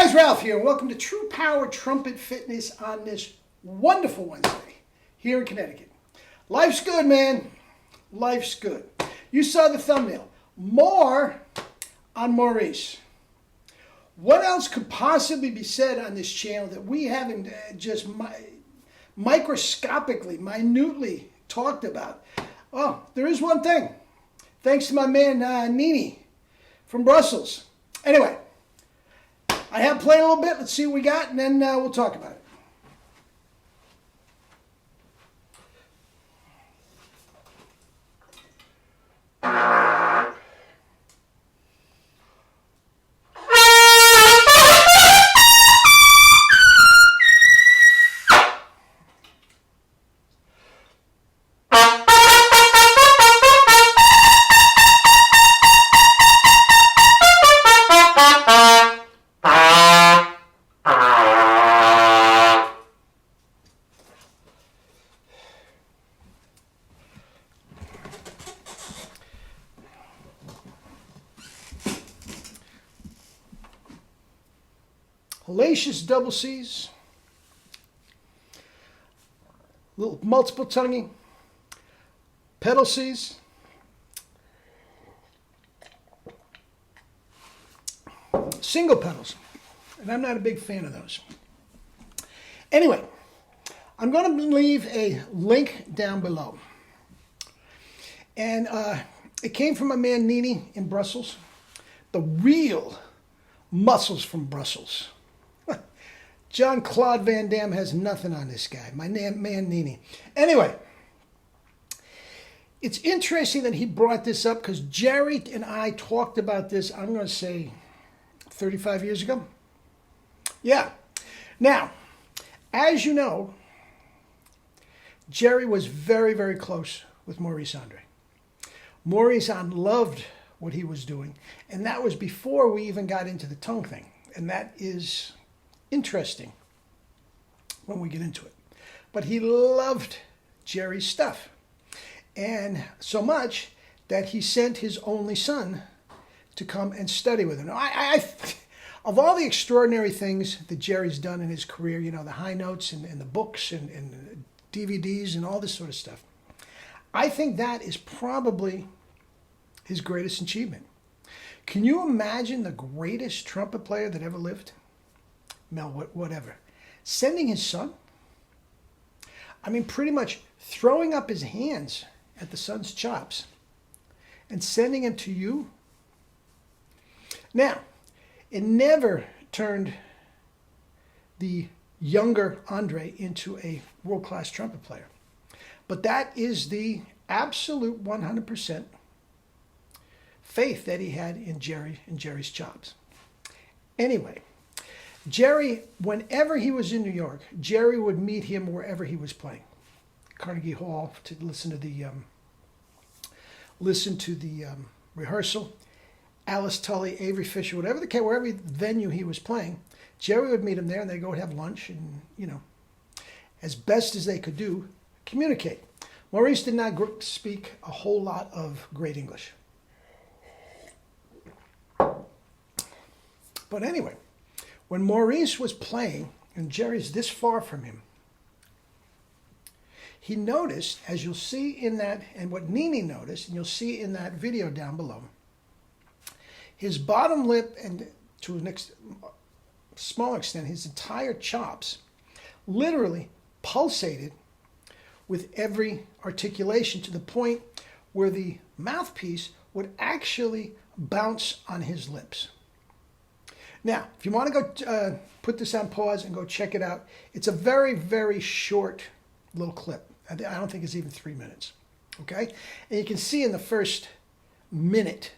guys, Ralph here, and welcome to True Power Trumpet Fitness on this wonderful Wednesday here in Connecticut. Life's good, man. Life's good. You saw the thumbnail. More on Maurice. What else could possibly be said on this channel that we haven't just microscopically, minutely talked about? Well, there is one thing. Thanks to my man Nini from Brussels. Anyway, I have played a little bit. Let's see what we got, and then we'll talk about it. Hellacious double C's, little multiple tonguing, pedal C's, single pedals, and I'm not a big fan of those. Anyway, I'm going to leave a link down below, and it came from my man Nini in Brussels, the real muscles from Brussels. Jean-Claude Van Damme has nothing on this guy, my man Nini. Anyway, it's interesting that he brought this up because Jerry and I talked about this, I'm going to say 35 years ago. Yeah. Now, as you know, Jerry was very, very close with Maurice Andre. Maurice loved what he was doing, and that was before we even got into the tongue thing, and that is interesting when we get into it. But he loved Jerry's stuff, and so much that he sent his only son to come and study with him. Now, of all the extraordinary things that Jerry's done in his career, you know, the high notes and the books and DVDs and all this sort of stuff, I think that is probably his greatest achievement. Can you imagine the greatest trumpet player that ever lived? Mel, whatever. Sending his son? I mean, pretty much throwing up his hands at the son's chops and sending him to you? Now, it never turned the younger Andre into a world-class trumpet player. But that is the absolute 100% faith that he had in Jerry and Jerry's chops. Anyway, Jerry, whenever he was in New York, Jerry would meet him wherever he was playing. Carnegie Hall to listen to the rehearsal. Alice Tully, Avery Fisher, whatever the case, wherever venue he was playing, Jerry would meet him there, and they'd go have lunch and, you know, as best as they could do, communicate. Maurice did not speak a whole lot of great English. But anyway, when Maurice was playing, and Jerry's this far from him, he noticed, as you'll see in that, and what Nini noticed, and you'll see in that video down below, his bottom lip, and to a small extent, his entire chops, literally pulsated with every articulation to the point where the mouthpiece would actually bounce on his lips. Now, if you want to go put this on pause and go check it out, it's a very, very short little clip. I don't think it's even 3 minutes, okay? And you can see in the first minute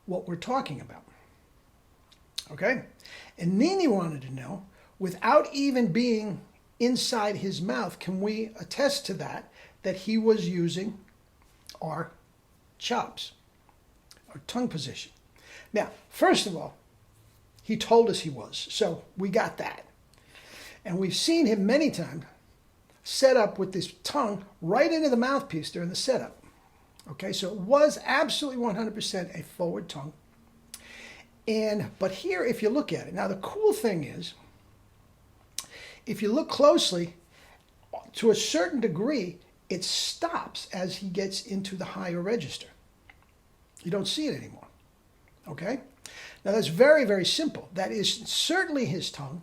what we're talking about, okay? And Nini wanted to know, without even being inside his mouth, can we attest to that he was using our chops, our tongue position? Now, first of all, he told us he was, so we got that. And we've seen him many times set up with this tongue right into the mouthpiece during the setup. Okay, so it was absolutely 100% a forward tongue. But here, if you look at it, now the cool thing is, if you look closely, to a certain degree, it stops as he gets into the higher register. You don't see it anymore. Okay? Now that's very, very simple. That is certainly his tongue.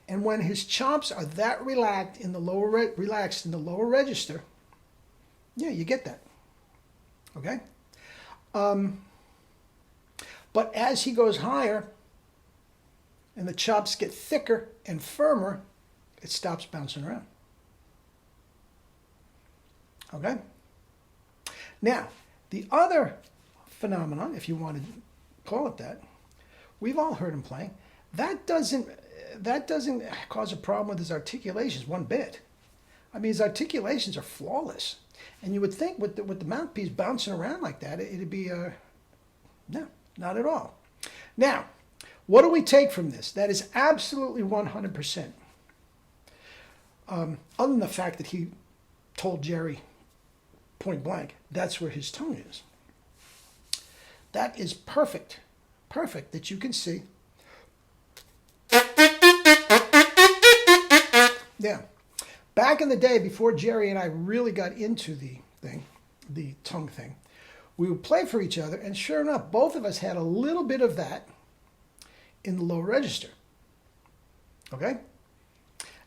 And when his chops are that relaxed in the lower register, yeah, you get that. Okay? But as he goes higher and the chops get thicker and firmer, it stops bouncing around. Okay? Now, the other phenomenon, if you want to call it that, we've all heard him playing. That doesn't cause a problem with his articulations one bit. I mean, his articulations are flawless. And you would think with the mouthpiece bouncing around like that, it'd be, no, not at all. Now, what do we take from this? That is absolutely 100%. Other than the fact that he told Jerry point blank, that's where his tongue is. That is perfect. Perfect that you can see. Yeah. Back in the day, before Jerry and I really got into the tongue thing, we would play for each other, and sure enough, both of us had a little bit of that in the low register. Okay?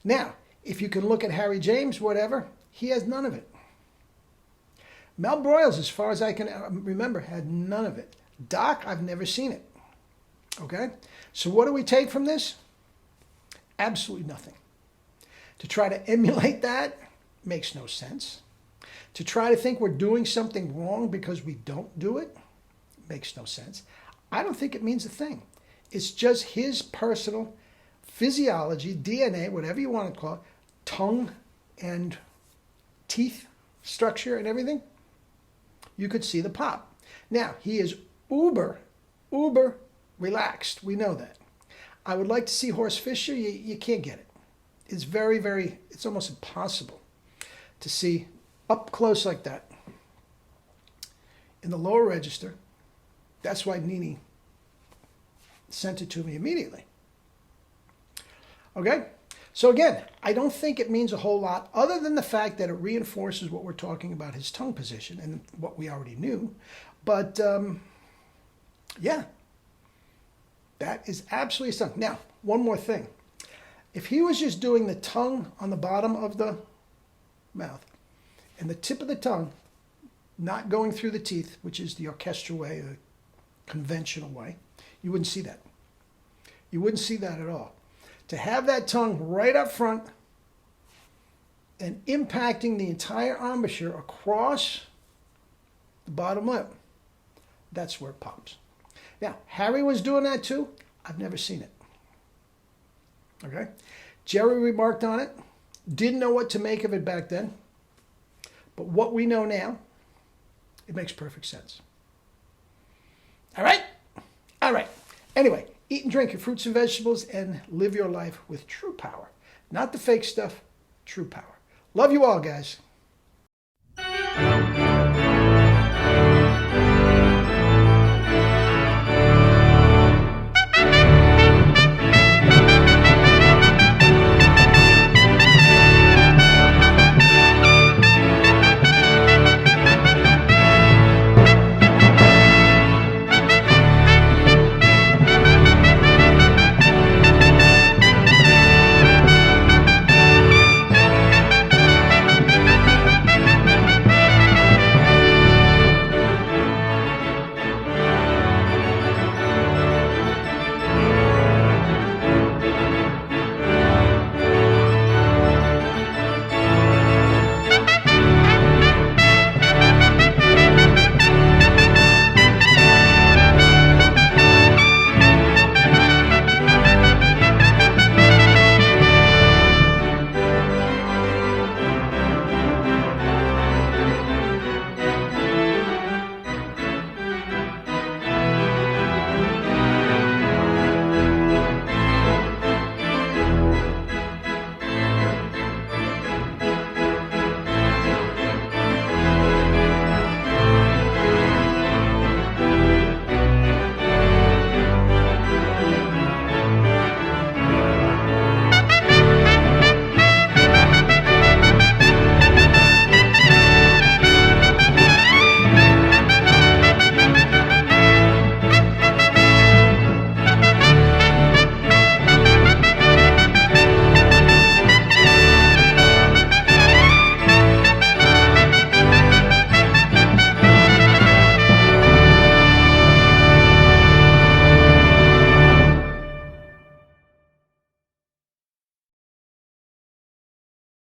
Now, if you can look at Harry James, whatever, he has none of it. Mel Broyles, as far as I can remember, had none of it. Doc, I've never seen it. Okay? So what do we take from this? Absolutely nothing. To try to emulate that makes no sense. To try to think we're doing something wrong because we don't do it makes no sense. I don't think it means a thing. It's just his personal physiology, DNA, whatever you want to call it, tongue and teeth structure and everything. You could see the pop. Now, he is uber relaxed. We know that. I would like to see Horst Fischer. You can't get it. It's very, very, it's almost impossible to see up close like that in the lower register. That's why Nini sent it to me immediately. Okay? So again, I don't think it means a whole lot other than the fact that it reinforces what we're talking about, his tongue position, and what we already knew. But, yeah, that is absolutely something. Now, one more thing. If he was just doing the tongue on the bottom of the mouth and the tip of the tongue not going through the teeth, which is the orchestral way, the conventional way, you wouldn't see that. You wouldn't see that at all. To have that tongue right up front and impacting the entire embouchure across the bottom lip, that's where it pops. Now, Harry was doing that too. I've never seen it. Okay? Jerry remarked on it. Didn't know what to make of it back then. But what we know now, it makes perfect sense. All right? All right. Anyway, eat and drink your fruits and vegetables and live your life with true power. Not the fake stuff, true power. Love you all, guys.